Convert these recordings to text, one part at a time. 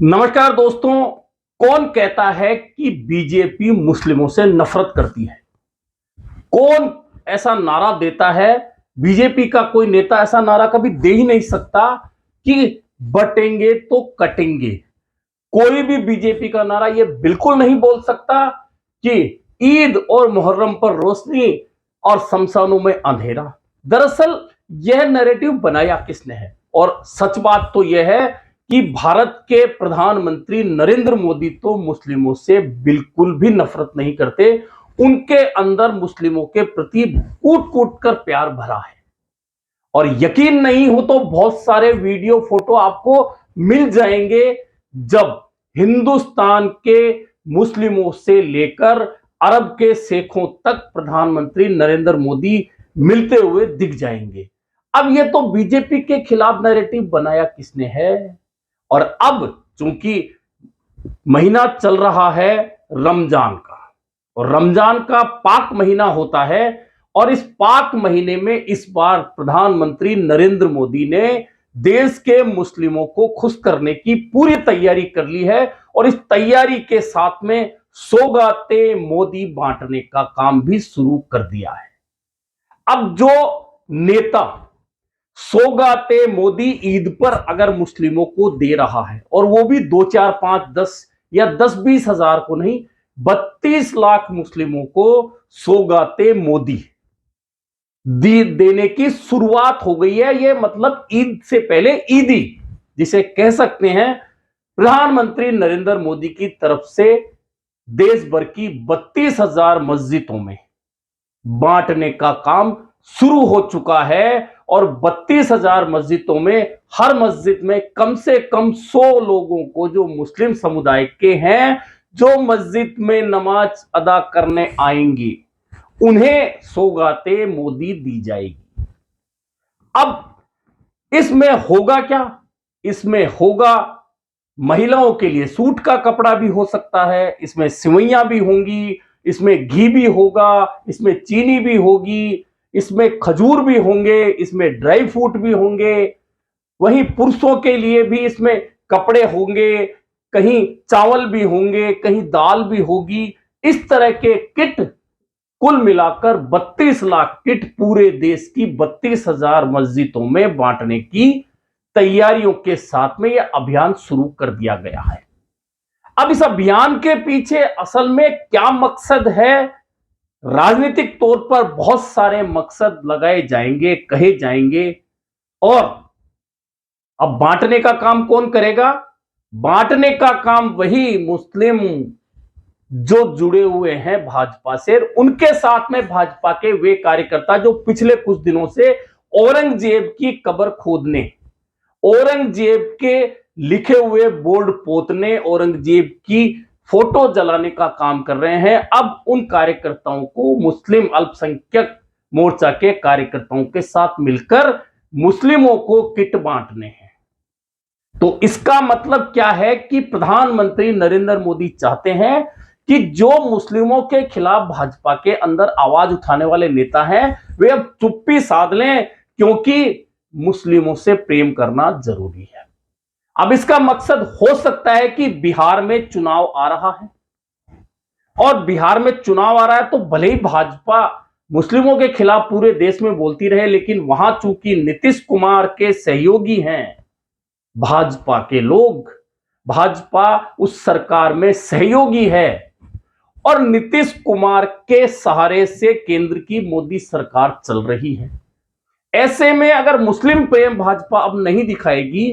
नमस्कार दोस्तों। कौन कहता है कि बीजेपी मुस्लिमों से नफरत करती है? कौन ऐसा नारा देता है? बीजेपी का कोई नेता ऐसा नारा कभी दे ही नहीं सकता कि बटेंगे तो कटेंगे। कोई भी बीजेपी का नारा यह बिल्कुल नहीं बोल सकता कि ईद और मुहर्रम पर रोशनी और शमशानों में अंधेरा। दरअसल यह नैरेटिव बनाया किसने है? और सच बात तो यह है कि भारत के प्रधानमंत्री नरेंद्र मोदी तो मुस्लिमों से बिल्कुल भी नफरत नहीं करते। उनके अंदर मुस्लिमों के प्रति कूट कूट कर प्यार भरा है। और यकीन नहीं हो तो बहुत सारे वीडियो फोटो आपको मिल जाएंगे जब हिंदुस्तान के मुस्लिमों से लेकर अरब के शेखों तक प्रधानमंत्री नरेंद्र मोदी मिलते हुए दिख जाएंगे। अब यह तो बीजेपी के खिलाफ नैरेटिव बनाया किसने है? और अब चूंकि महीना चल रहा है रमजान का, और रमजान का पाक महीना होता है, और इस पाक महीने में इस बार प्रधानमंत्री नरेंद्र मोदी ने देश के मुस्लिमों को खुश करने की पूरी तैयारी कर ली है। और इस तैयारी के साथ में सौगाते मोदी बांटने का काम भी शुरू कर दिया है। अब जो नेता सौगाते मोदी ईद पर अगर मुस्लिमों को दे रहा है, और वो भी 2 4 5 10 या 10-20 हजार को नहीं, 32 लाख मुस्लिमों को सौगाते मोदी देने की शुरुआत हो गई है। ये मतलब ईद से पहले ईदी जिसे कह सकते हैं, प्रधानमंत्री नरेंद्र मोदी की तरफ से देश भर की 32,000 मस्जिदों में बांटने का काम शुरू हो चुका है। और 32,000 मस्जिदों में हर मस्जिद में कम से कम 100 लोगों को, जो मुस्लिम समुदाय के हैं, जो मस्जिद में नमाज अदा करने आएंगी, उन्हें सौगाते मोदी दी जाएगी। अब इसमें होगा क्या? इसमें होगा महिलाओं के लिए सूट का कपड़ा भी हो सकता है, इसमें सिवैयां भी होंगी, इसमें घी भी होगा, इसमें चीनी भी होगी, इसमें खजूर भी होंगे, इसमें ड्राई फ्रूट भी होंगे। वहीं पुरुषों के लिए भी इसमें कपड़े होंगे, कहीं चावल भी होंगे, कहीं दाल भी होगी। इस तरह के किट कुल मिलाकर 32 लाख किट पूरे देश की 32,000 मस्जिदों में बांटने की तैयारियों के साथ में यह अभियान शुरू कर दिया गया है। अब इस अभियान के पीछे असल में क्या मकसद है? राजनीतिक तौर पर बहुत सारे मकसद लगाए जाएंगे, कहे जाएंगे। और अब बांटने का काम कौन करेगा? बांटने का काम वही मुस्लिम जो जुड़े हुए हैं भाजपा से, उनके साथ में भाजपा के वे कार्यकर्ता जो पिछले कुछ दिनों से औरंगजेब की कब्र खोदने, औरंगजेब के लिखे हुए बोर्ड पोतने, औरंगजेब की फोटो जलाने का काम कर रहे हैं। अब उन कार्यकर्ताओं को मुस्लिम अल्पसंख्यक मोर्चा के कार्यकर्ताओं के साथ मिलकर मुस्लिमों को किट बांटने हैं। तो इसका मतलब क्या है कि प्रधानमंत्री नरेंद्र मोदी चाहते हैं कि जो मुस्लिमों के खिलाफ भाजपा के अंदर आवाज उठाने वाले नेता हैं, वे अब चुप्पी साध लें, क्योंकि मुस्लिमों से प्रेम करना जरूरी है। अब इसका मकसद हो सकता है कि बिहार में चुनाव आ रहा है, और बिहार में चुनाव आ रहा है तो भले ही भाजपा मुस्लिमों के खिलाफ पूरे देश में बोलती रहे, लेकिन वहां चूंकि नीतीश कुमार के सहयोगी हैं भाजपा के लोग, भाजपा उस सरकार में सहयोगी है, और नीतीश कुमार के सहारे से केंद्र की मोदी सरकार चल रही है। ऐसे में अगर मुस्लिम प्रेम भाजपा अब नहीं दिखाएगी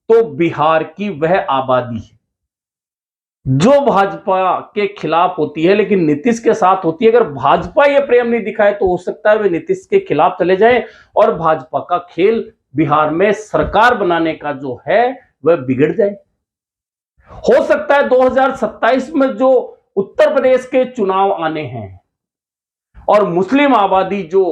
तो बिहार की वह आबादी जो भाजपा के खिलाफ होती है लेकिन नीतीश के साथ होती है, अगर भाजपा यह प्रेम नहीं दिखाए तो हो सकता है वे नीतीश के खिलाफ चले जाएं, और भाजपा का खेल बिहार में सरकार बनाने का जो है वह बिगड़ जाए। हो सकता है 2027 में जो उत्तर प्रदेश के चुनाव आने हैं, और मुस्लिम आबादी जो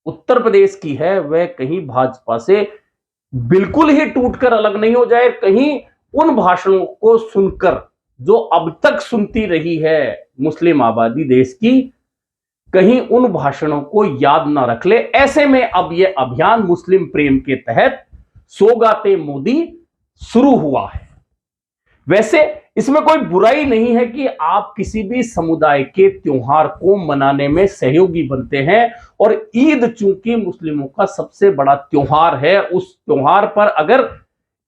उत्तर प्रदेश की है वह कहीं भाजपा से बिल्कुल ही टूटकर अलग नहीं हो जाए, कहीं उन भाषणों को सुनकर जो अब तक सुनती रही है मुस्लिम आबादी देश की, कहीं उन भाषणों को याद ना रख ले। ऐसे में अब यह अभियान मुस्लिम प्रेम के तहत सौगाते मोदी शुरू हुआ है। वैसे इसमें कोई बुराई नहीं है कि आप किसी भी समुदाय के त्योहार को मनाने में सहयोगी बनते हैं, और ईद चूंकि मुस्लिमों का सबसे बड़ा त्योहार है, उस त्योहार पर अगर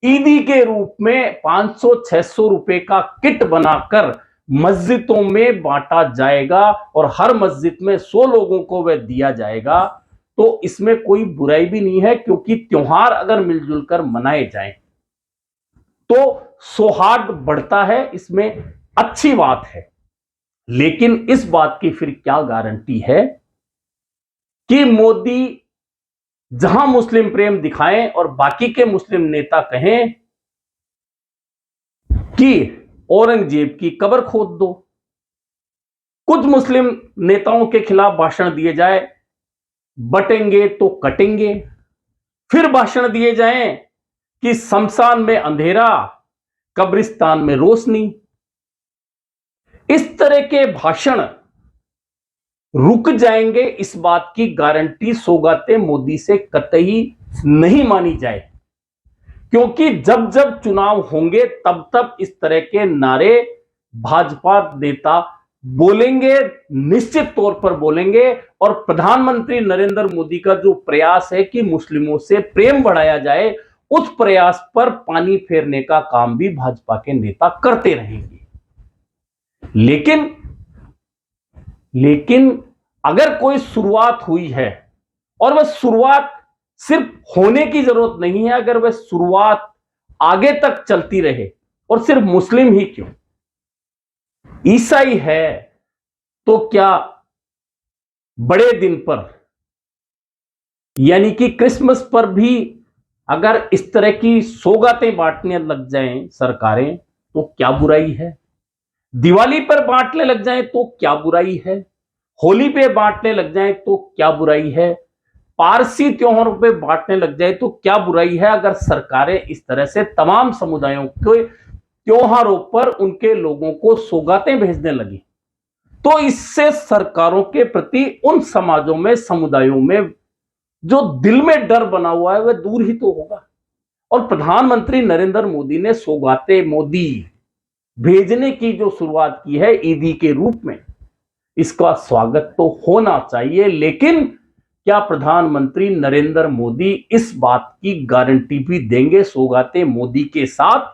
ईदी के रूप में 500-600 रुपए का किट बनाकर मस्जिदों में बांटा जाएगा और हर मस्जिद में 100 लोगों को वह दिया जाएगा, तो इसमें कोई बुराई भी नहीं है, क्योंकि त्योहार अगर मिलजुल कर मनाए जाएं तो सौहार्द बढ़ता है, इसमें अच्छी बात है। लेकिन इस बात की फिर क्या गारंटी है कि मोदी जहां मुस्लिम प्रेम दिखाएं और बाकी के मुस्लिम नेता कहें कि औरंगजेब की कब्र खोद दो, कुछ मुस्लिम नेताओं के खिलाफ भाषण दिए जाए, बटेंगे तो कटेंगे, फिर भाषण दिए जाएं कि शमशान में अंधेरा, कब्रिस्तान में रोशनी। इस तरह के भाषण रुक जाएंगे, इस बात की गारंटी सौगातें मोदी से कतई नहीं मानी जाए, क्योंकि जब जब चुनाव होंगे तब तब इस तरह के नारे भाजपा नेता बोलेंगे, निश्चित तौर पर बोलेंगे। और प्रधानमंत्री नरेंद्र मोदी का जो प्रयास है कि मुस्लिमों से प्रेम बढ़ाया जाए, उस प्रयास पर पानी फेरने का काम भी भाजपा के नेता करते रहेंगे। लेकिन अगर कोई शुरुआत हुई है, और वह शुरुआत सिर्फ होने की जरूरत नहीं है, अगर वह शुरुआत आगे तक चलती रहे, और सिर्फ मुस्लिम ही क्यों, ईसाई है तो क्या बड़े दिन पर यानी कि क्रिसमस पर भी अगर इस तरह की सौगातें बांटने लग जाएं सरकारें, तो क्या बुराई है? दिवाली पर बांटने लग जाएं तो क्या बुराई है? होली पे बांटने लग जाएं तो क्या बुराई है? पारसी त्योहारों पे बांटने लग जाए तो क्या बुराई है? अगर सरकारें इस तरह से तमाम समुदायों के त्योहारों पर उनके लोगों को सौगातें भेजने लगी, तो इससे सरकारों के प्रति उन समाजों में, समुदायों में जो दिल में डर बना हुआ है, वह दूर ही तो होगा। और प्रधानमंत्री नरेंद्र मोदी ने सौगातें मोदी भेजने की जो शुरुआत की है ईदी के रूप में, इसका स्वागत तो होना चाहिए। लेकिन क्या प्रधानमंत्री नरेंद्र मोदी इस बात की गारंटी भी देंगे सौगातें मोदी के साथ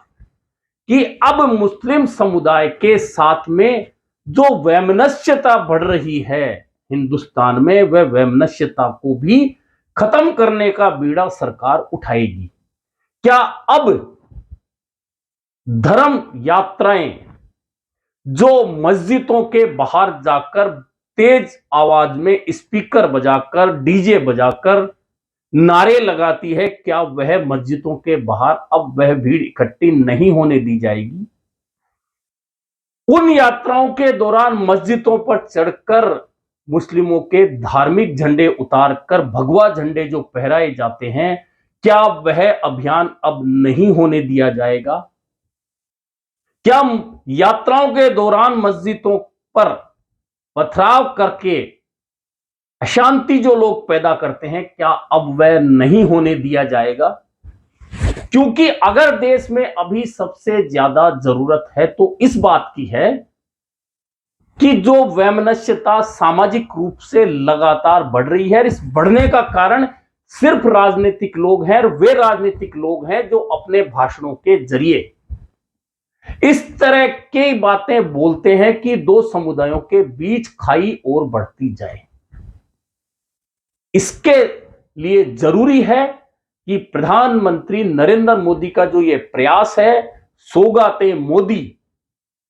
कि अब मुस्लिम समुदाय के साथ में जो वैमनस्यता बढ़ रही है हिंदुस्तान में, वह वैमनस्यता को भी खत्म करने का बीड़ा सरकार उठाएगी? क्या अब धर्म यात्राएं जो मस्जिदों के बाहर जाकर तेज आवाज में स्पीकर बजाकर, डीजे बजाकर नारे लगाती है, क्या वह मस्जिदों के बाहर अब वह भीड़ इकट्ठी नहीं होने दी जाएगी? उन यात्राओं के दौरान मस्जिदों पर चढ़कर मुस्लिमों के धार्मिक झंडे उतारकर भगवा झंडे जो फहराए जाते हैं, क्या वह अभियान अब नहीं होने दिया जाएगा? क्या यात्राओं के दौरान मस्जिदों पर पथराव करके अशांति जो लोग पैदा करते हैं, क्या अब वह नहीं होने दिया जाएगा? क्योंकि अगर देश में अभी सबसे ज्यादा जरूरत है तो इस बात की है कि जो वैमनस्यता सामाजिक रूप से लगातार बढ़ रही है, इस बढ़ने का कारण सिर्फ राजनीतिक लोग हैं, और वे राजनीतिक लोग हैं जो अपने भाषणों के जरिए इस तरह की बातें बोलते हैं कि दो समुदायों के बीच खाई और बढ़ती जाए। इसके लिए जरूरी है कि प्रधानमंत्री नरेंद्र मोदी का जो ये प्रयास है सौगातें मोदी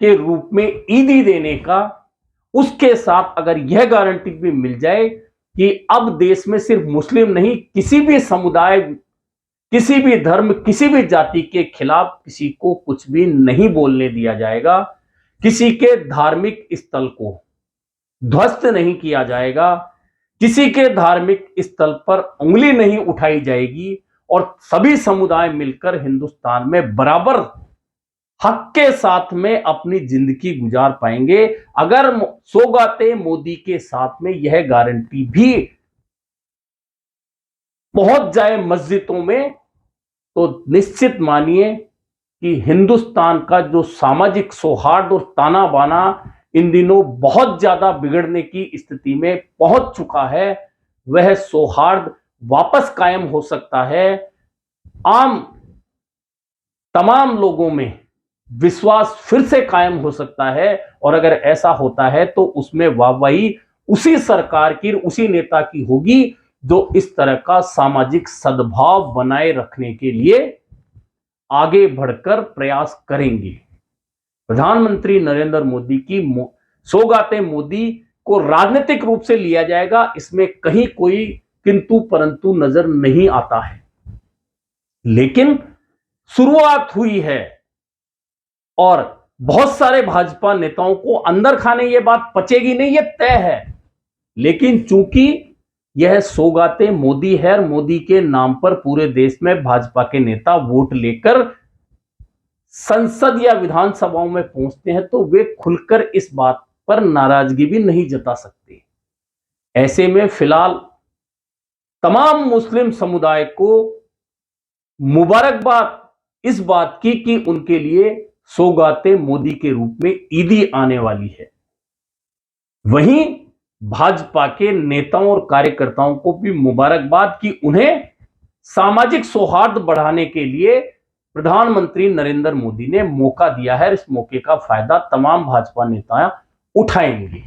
के रूप में ईदी देने का, उसके साथ अगर यह गारंटी भी मिल जाए कि अब देश में सिर्फ मुस्लिम नहीं, किसी भी समुदाय, किसी भी धर्म, किसी भी जाति के खिलाफ किसी को कुछ भी नहीं बोलने दिया जाएगा, किसी के धार्मिक स्थल को ध्वस्त नहीं किया जाएगा, किसी के धार्मिक स्थल पर उंगली नहीं उठाई जाएगी, और सभी समुदाय मिलकर हिंदुस्तान में बराबर हक के साथ में अपनी जिंदगी गुजार पाएंगे, अगर सौगातें मोदी के साथ में यह गारंटी भी पहुंच जाए मस्जिदों में, तो निश्चित मानिए कि हिंदुस्तान का जो सामाजिक सौहार्द और ताना बाना इन दिनों बहुत ज्यादा बिगड़ने की स्थिति में पहुंच चुका है, वह सौहार्द वापस कायम हो सकता है। आम तमाम लोगों में विश्वास फिर से कायम हो सकता है, और अगर ऐसा होता है तो उसमें वाहवाही उसी सरकार की, उसी नेता की होगी जो इस तरह का सामाजिक सद्भाव बनाए रखने के लिए आगे बढ़कर प्रयास करेंगे। प्रधानमंत्री नरेंद्र मोदी की सौगाते मोदी को राजनीतिक रूप से लिया जाएगा, इसमें कहीं कोई किंतु परंतु नजर नहीं आता है। लेकिन शुरुआत हुई है और बहुत सारे भाजपा नेताओं को अंदर खाने ये बात पचेगी नहीं, ये तय है। लेकिन चूंकि यह सौगाते मोदी है और मोदी के नाम पर पूरे देश में भाजपा के नेता वोट लेकर संसद या विधानसभाओं में पहुंचते हैं, तो वे खुलकर इस बात पर नाराजगी भी नहीं जता सकते। ऐसे में फिलहाल तमाम मुस्लिम समुदाय को मुबारकबाद इस बात की कि उनके लिए सौगाते मोदी के रूप में ईदी आने वाली है। वहीं भाजपा के नेताओं और कार्यकर्ताओं को भी मुबारकबाद कि उन्हें सामाजिक सौहार्द बढ़ाने के लिए प्रधानमंत्री नरेंद्र मोदी ने मौका दिया है। इस मौके का फायदा तमाम भाजपा नेता उठाएंगे।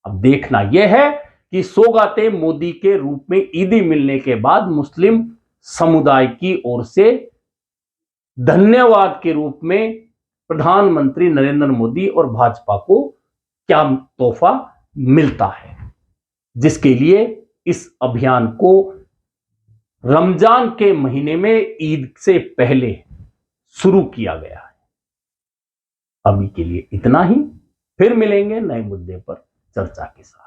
अब देखना यह है कि सौगाते मोदी के रूप में ईदी मिलने के बाद मुस्लिम समुदाय की ओर से धन्यवाद के रूप में प्रधानमंत्री नरेंद्र मोदी और भाजपा को क्या तोहफा मिलता है, जिसके लिए इस अभियान को रमजान के महीने में ईद से पहले शुरू किया गया है। अभी के लिए इतना ही, फिर मिलेंगे नए मुद्दे पर चर्चा के साथ।